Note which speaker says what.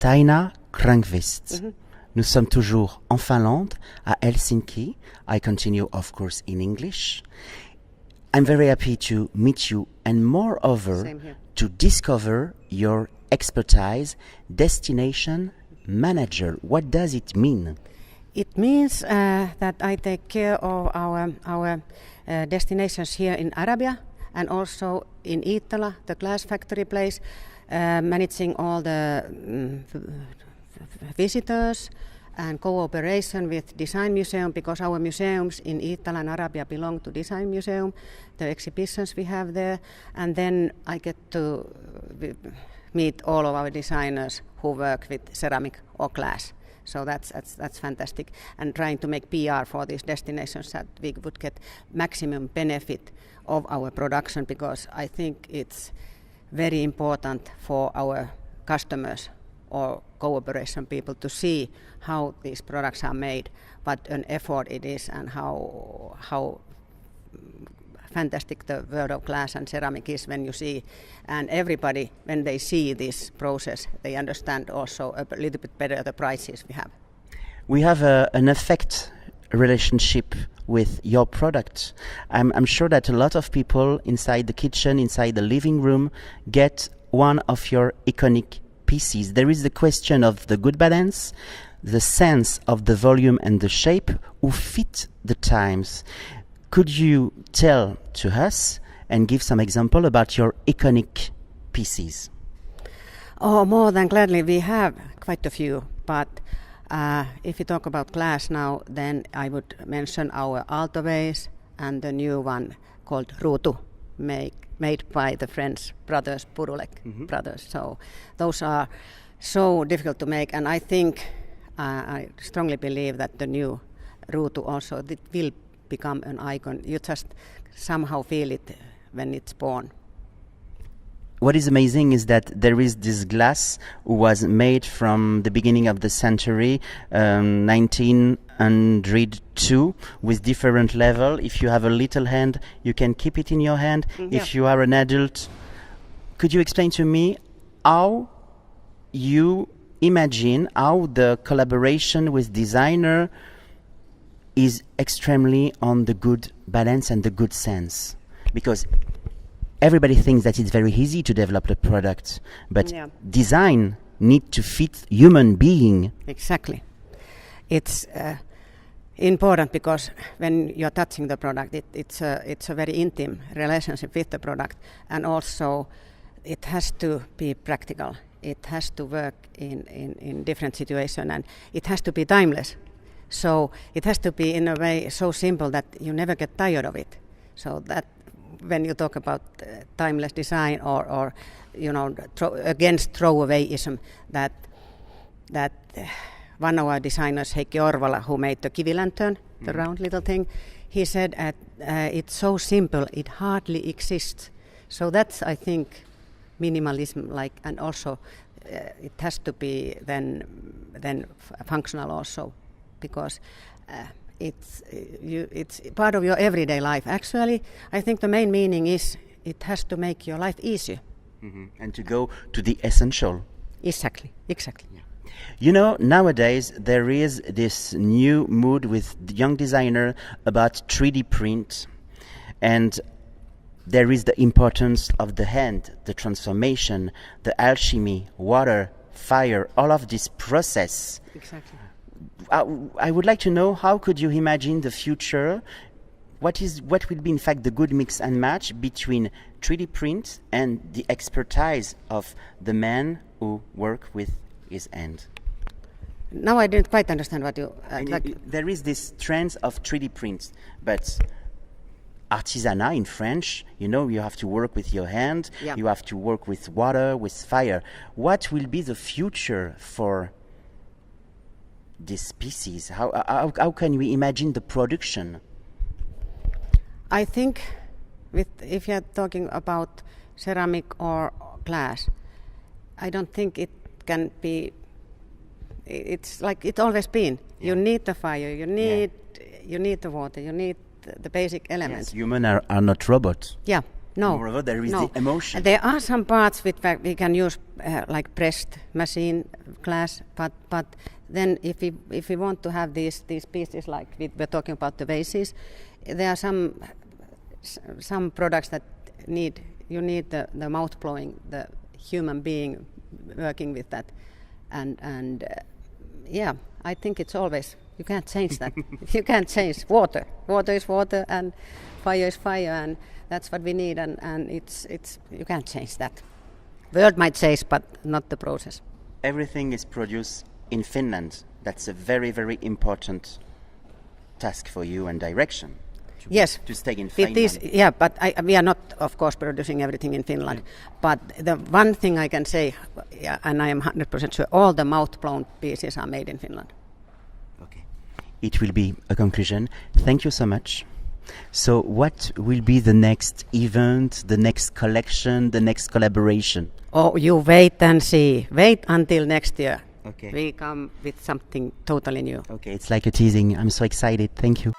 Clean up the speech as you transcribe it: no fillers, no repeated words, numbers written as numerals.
Speaker 1: Taina Krankvist. Nous sommes toujours en Finlande, à Helsinki. I continue, of course, in English. I'm very happy to meet you and moreover to discover your expertise, destination manager. What does it mean?
Speaker 2: It means that I take care of our destinations here in Arabia and also in Iittala, the glass factory place, managing all the visitors and cooperation with Design Museum, because our museums in Iittala and Arabia belong to Design Museum, the exhibitions we have there, and then I get to meet all of our designers who work with ceramic or glass. So that's fantastic, and trying to make PR for these destinations that we would get maximum benefit of our production, because I think it's very important for our customers or cooperation people to see how these products are made, what an effort it is, and how fantastic the world of glass and ceramic is when you see, and everybody, when they see this process, they understand also a little bit better the prices we have.
Speaker 1: We have an affect relationship with your product. I'm sure that a lot of people inside the kitchen, inside the living room, get one of your iconic pieces. There is the question of the good balance, the sense of the volume and the shape who fit the times. Could you tell to us and give some example about your iconic pieces?
Speaker 2: Oh, more than gladly. We have quite a few, but if you talk about glass now, then I would mention our Aalto vase and the new one called Ruutu, made by the French brothers, Purulek brothers. So those are so difficult to make, and I think, I strongly believe that the new Ruutu also will become an icon. You just somehow feel it when it's born.
Speaker 1: What is amazing is that there is this glass was made from the beginning of the century, 1902, with different level. If you have a little hand, you can keep it in your hand. If you are an adult, could you explain to me how you imagine how the collaboration with designer is extremely on the good balance and the good sense? Because everybody thinks that it's very easy to develop a product, but design need to fit human being.
Speaker 2: Exactly. It's important because when you're touching the product, it's a very intimate relationship with the product, and also it has to be practical. It has to work in different situations, and it has to be timeless. So it has to be in a way so simple that you never get tired of it. So that when you talk about timeless design or against throwawayism, that one of our designers, Heikki Orvala, who made the kivi lantern, the round little thing, he said it's so simple it hardly exists. So that's, I think, minimalism, and also it has to be then functional also, because it's part of your everyday life. Actually, I think the main meaning is it has to make your life easier.
Speaker 1: And to go to the essential.
Speaker 2: Exactly. Yeah.
Speaker 1: You know, nowadays there is this new mood with the young designer about 3D print, and there is the importance of the hand, the transformation, the alchemy, water, fire, all of this process.
Speaker 2: Exactly.
Speaker 1: I would like to know, how could you imagine the future? What will be in fact the good mix and match between 3D print and the expertise of the man who work with his hand?
Speaker 2: Now I didn't quite understand what you...
Speaker 1: There is this trend of 3D print, but artisanat in French, you have to work with your hand, you have to work with water, with fire. What will be the future for these species? How can we imagine the production?
Speaker 2: I think if you're talking about ceramic or glass, I don't think it can be. It's like it's always been. You need the fire, you need the water, you need the basic elements.
Speaker 1: Yes, humans are not robots.
Speaker 2: Yeah, No.
Speaker 1: Moreover, there is
Speaker 2: no.
Speaker 1: the emotion.
Speaker 2: There are some parts which we can use like pressed machine glass, but then if we want to have these pieces like we're talking about the vases, there are some products that you need the mouth blowing, the human being working with that, and yeah, I think it's always, you can't change that. You can't change water. Water is water and fire is fire, and that's what we need, and it's you can't change that. World might change, but not the process.
Speaker 1: Everything is produced in Finland. That's a very, very important task for you and direction.
Speaker 2: Yes,
Speaker 1: to stay in Finland.
Speaker 2: But we are not, of course, producing everything in Finland. But the one thing I can say, and I am 100% sure, all the mouth-blown pieces are made in Finland.
Speaker 1: Okay. It will be a conclusion. Thank you so much. So what will be the next event, the next collection, the next collaboration?
Speaker 2: Oh, you wait and see. Wait until next year.
Speaker 1: Okay.
Speaker 2: We come with something totally new.
Speaker 1: Okay, it's like a teasing. I'm so excited. Thank you.